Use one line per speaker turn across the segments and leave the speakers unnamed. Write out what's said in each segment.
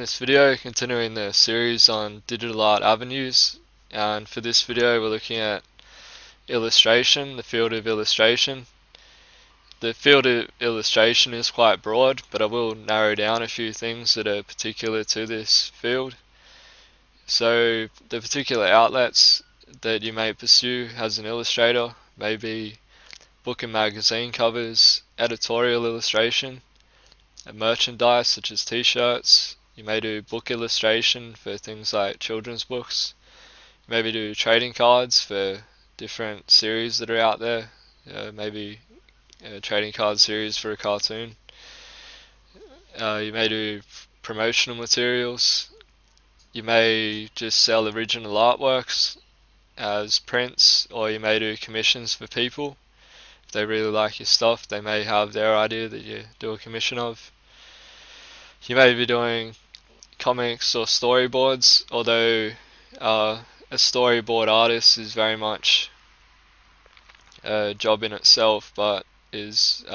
this video, continuing the series on digital art avenues, and for this video we're looking at illustration, the field of illustration. The field of illustration is quite broad, but I will narrow down a few things that are particular to this field. So the particular outlets that you may pursue as an illustrator may be book and magazine covers, editorial illustration, merchandise such as t-shirts. You may do book illustration for things like children's books. Maybe do trading cards for different series that are out there. Maybe a trading card series for a cartoon. You may do promotional materials. You may just sell original artworks as prints, or you may do commissions for people. If they really like your stuff, they may have their idea that you do a commission of. You may be doing comics or storyboards, although a storyboard artist is very much a job in itself, but is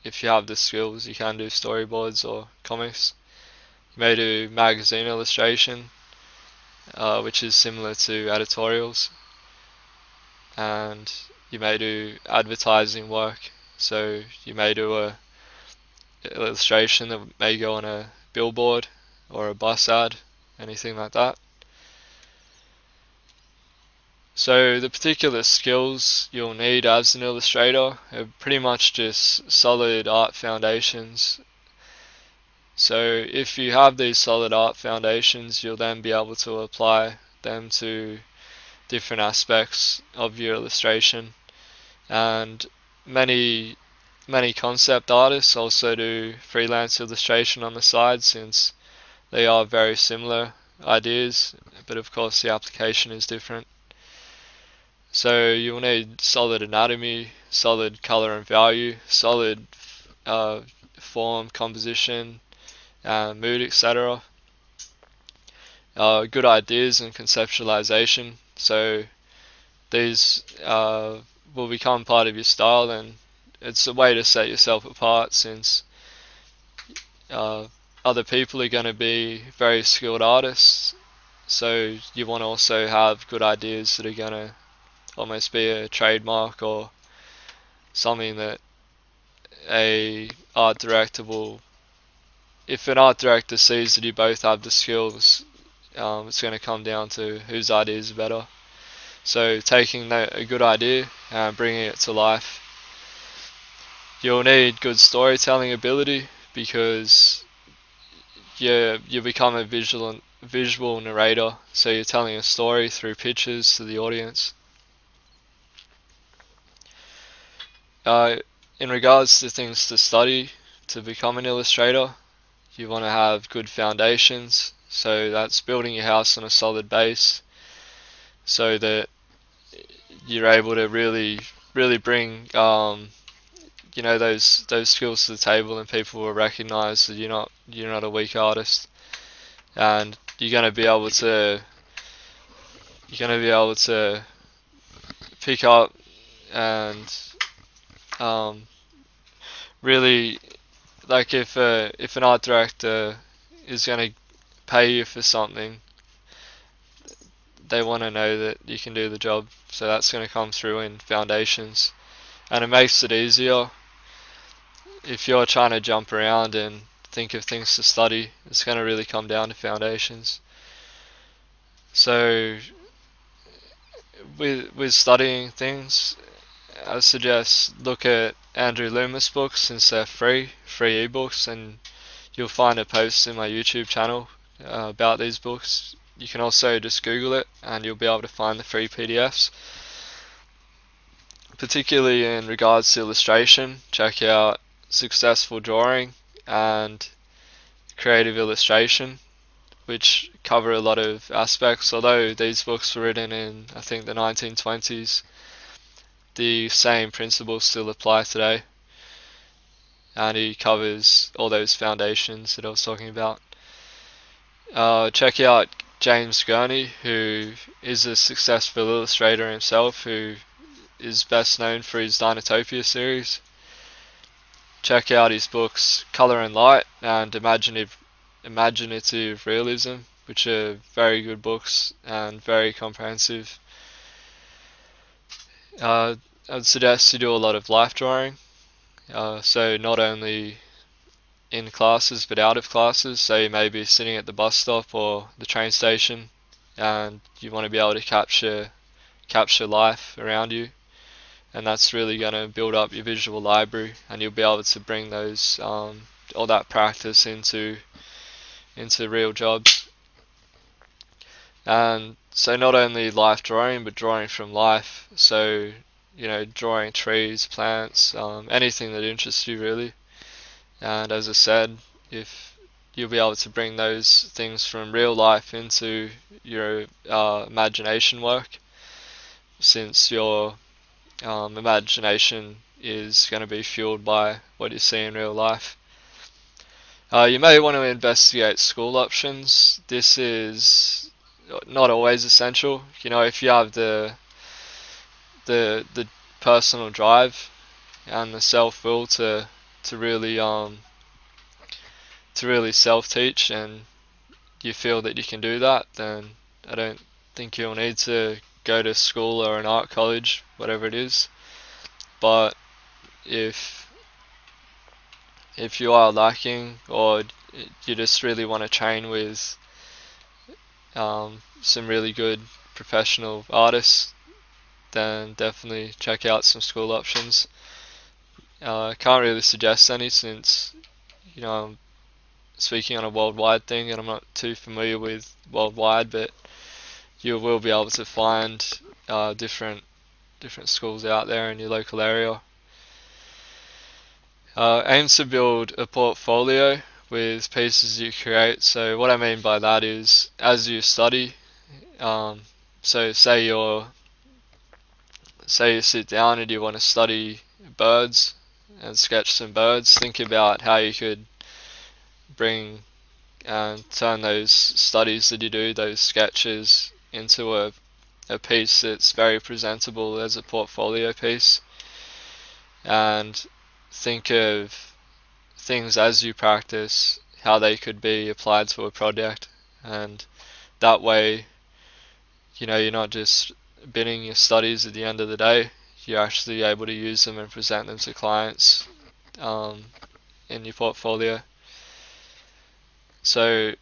if you have the skills, you can do storyboards or comics. You may do magazine illustration, which is similar to editorials, and you may do advertising work. So you may do a illustration that may go on a billboard or a bus ad, anything like that. So the particular skills you'll need as an illustrator are pretty much just solid art foundations. So if you have these solid art foundations, you'll then be able to apply them to different aspects of your illustration. And many concept artists also do freelance illustration on the side, since they are very similar ideas, but of course the application is different. So you'll need solid anatomy, solid color and value, solid form, composition, mood, etc. Good ideas and conceptualization. So these will become part of your style, and it's a way to set yourself apart, since other people are going to be very skilled artists. So you want to also have good ideas that are going to almost be a trademark, or something that a art director will, if an art director sees that you both have the skills, it's going to come down to whose ideas are better. So taking a good idea and bringing it to life. You'll need good storytelling ability, because you become a visual narrator, so you're telling a story through pictures to the audience. In regards to things to study to become an illustrator, you want to have good foundations. So that's building your house on a solid base, so that you're able to really bring those skills to the table, and people will recognize that you're not a weak artist, and you're going to be able to pick up and really, like, if an art director is going to pay you for something, they want to know that you can do the job. So that's going to come through in foundations, and it makes it easier. If you're trying to jump around and think of things to study, it's going to really come down to foundations. So with studying things, I suggest look at Andrew Loomis books, since they're free ebooks, and you'll find a post in my YouTube channel about these books. You can also just Google it and you'll be able to find the free PDFs. Particularly in regards to illustration, check out Successful Drawing and Creative Illustration, which cover a lot of aspects. Although these books were written in, I think, the 1920s, the same principles still apply today, and he covers all those foundations that I was talking about. Check out James Gurney, who is a successful illustrator himself, who is best known for his Dinotopia series. Check out his books Color and Light and Imaginative Imaginative Realism, which are very good books and very comprehensive. I'd suggest you do a lot of life drawing, so not only in classes but out of classes. So you may be sitting at the bus stop or the train station and you want to be able to capture life around you, and that's really going to build up your visual library, and you'll be able to bring those all that practice into real jobs. And so not only life drawing but drawing from life, so drawing trees, plants, anything that interests you really. And as I said, if you'll be able to bring those things from real life into your imagination work, since your imagination is going to be fueled by what you see in real life. You may want to investigate school options. This is not always essential. If you have the personal drive and the self-will to really self-teach, and you feel that you can do that, then I don't think you'll need to go to school or an art college, whatever it is. But if you are lacking, or you just really want to train with some really good professional artists, then definitely check out some school options. I can't really suggest any, since I'm speaking on a worldwide thing and I'm not too familiar with worldwide, but you will be able to find different schools out there in your local area. Aim to build a portfolio with pieces you create. So what I mean by that is, as you study, so say you sit down and you want to study birds and sketch some birds, think about how you could bring and turn those studies that you do, those sketches, into a piece that's very presentable as a portfolio piece. And think of things as you practice, how they could be applied to a project, and that way you're not just binning your studies at the end of the day, you're actually able to use them and present them to clients in your portfolio. So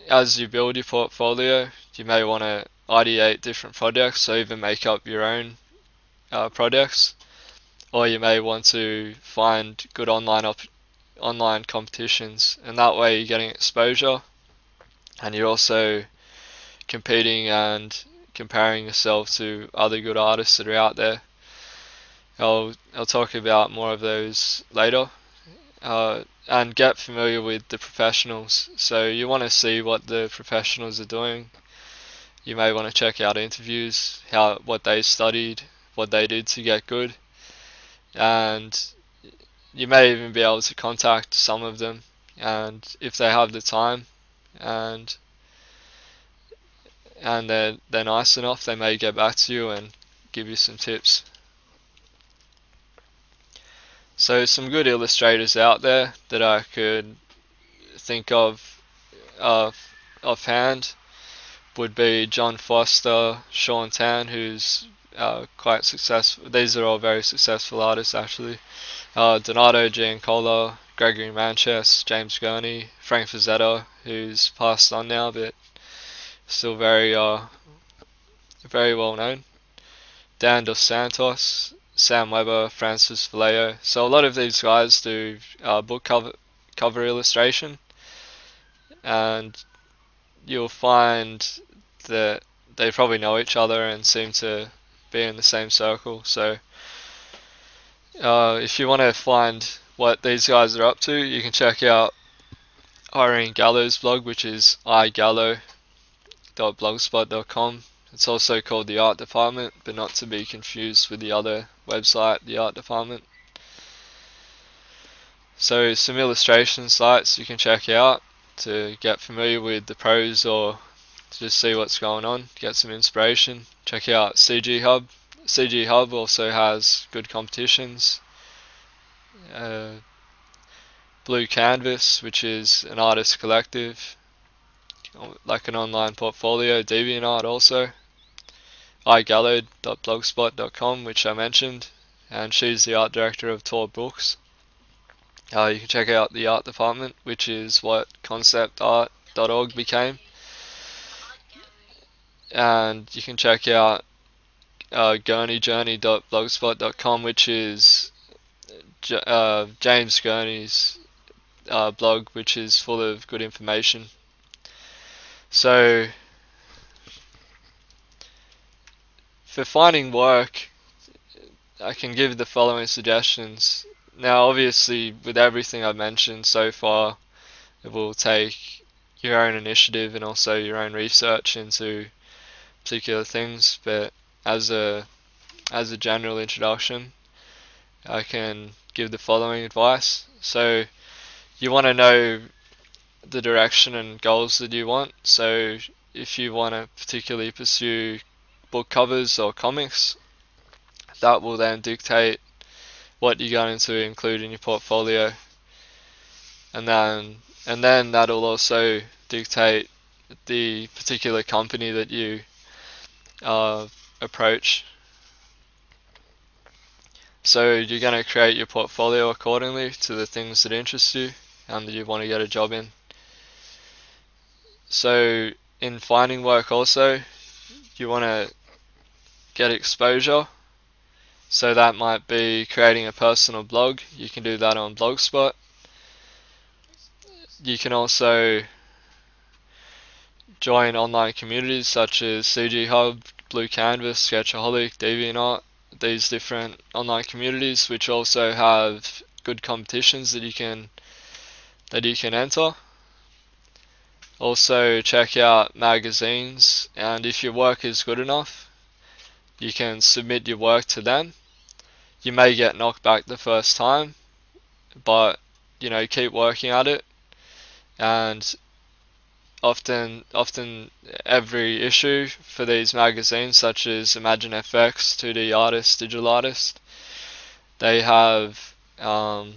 as you build your portfolio, you may want to ideate different projects, so even make up your own projects, or you may want to find good online competitions, and that way you're getting exposure and you're also competing and comparing yourself to other good artists that are out there. I'll talk about more of those later. And get familiar with the professionals. So you want to see what the professionals are doing. You may want to check out interviews, what they studied, what they did to get good, and you may even be able to contact some of them, and if they have the time and they're nice enough, they may get back to you and give you some tips. So some good illustrators out there that I could think of offhand would be John Foster, Sean Tan, who's quite successful. These are all very successful artists actually. Donato Giancola, Gregory Manchester, James Gurney, Frank Frazetta, who's passed on now but still very well known. Dan Dos Santos, Sam Weber, Francis Vallejo. So a lot of these guys do book cover illustration, and you'll find that they probably know each other and seem to be in the same circle. So if you want to find what these guys are up to, you can check out Irene Gallo's blog, which is igallo.blogspot.com. It's also called The Art Department, but not to be confused with the other website, The Art Department. So some illustration sites you can check out to get familiar with the pros, or to just see what's going on, get some inspiration. Check out CG Hub. CG Hub also has good competitions. Blue Canvas, which is an artist collective, like an online portfolio. DeviantArt also. igallo.blogspot.com, which I mentioned, and she's the art director of Tor Books. You can check out the art department, which is what conceptart.org became, and you can check out gurneyjourney.blogspot.com, which is James Gurney's blog, which is full of good information. So for finding work, I can give the following suggestions. Now obviously with everything I've mentioned so far, it will take your own initiative and also your own research into particular things, but as a general introduction, I can give the following advice. So you want to know the direction and goals that you want. So if you want to particularly pursue book covers or comics, that will then dictate what you're going to include in your portfolio, and then that'll also dictate the particular company that you approach. So you're going to create your portfolio accordingly to the things that interest you and that you want to get a job in. So in finding work also, you want to get exposure. So that might be creating a personal blog. You can do that on Blogspot. You can also join online communities such as CG Hub, Blue Canvas, Sketchaholic, DeviantArt, these different online communities, which also have good competitions that you can enter. Also check out magazines, and if your work is good enough, you can submit your work to them. You may get knocked back the first time, but keep working at it, and often every issue for these magazines such as Imagine FX, 2D Artist, Digital Artist, they have a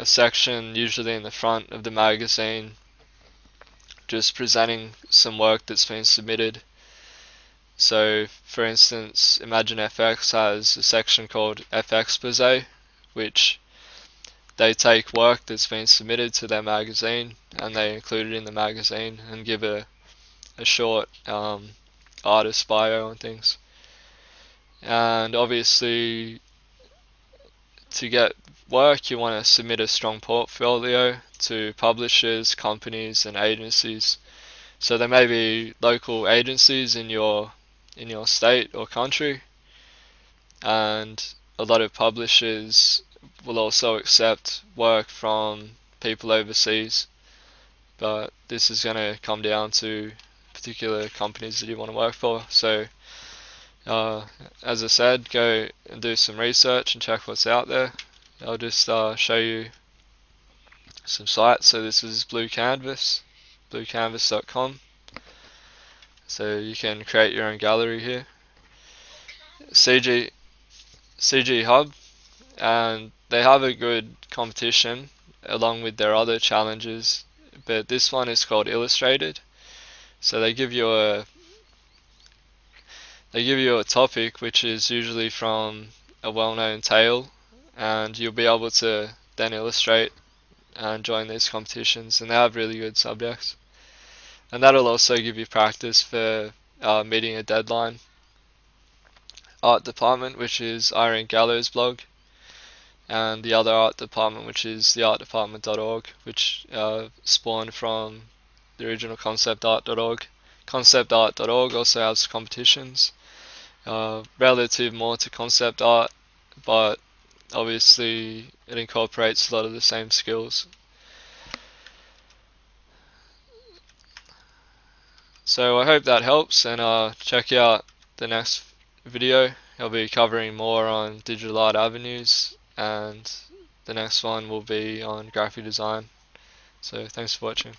section usually in the front of the magazine just presenting some work that's been submitted. So for instance, Imagine FX has a section called FXpose, which they take work that's been submitted to their magazine and they include it in the magazine and give a short artist bio and things. And obviously to get work, you want to submit a strong portfolio to publishers, companies and agencies. So there may be local agencies in your state or country, and a lot of publishers will also accept work from people overseas, but this is going to come down to particular companies that you want to work for. So as I said, go and do some research and check what's out there. I'll just show you some sites. So this is Blue Canvas, bluecanvas.com. So you can create your own gallery here. CG Hub, and they have a good competition along with their other challenges, but this one is called Illustrated. So they give you a topic which is usually from a well-known tale, and you'll be able to then illustrate and join these competitions, and they have really good subjects, and that'll also give you practice for meeting a deadline. Art department, which is Irene Gallo's blog, and the other art department, which is the artdepartment.org, which spawned from the original conceptart.org. Conceptart.org also has competitions relative more to concept art, but obviously it incorporates a lot of the same skills. So I hope that helps, and check out the next video. I'll be covering more on digital art avenues, and the next one will be on graphic design. So thanks for watching.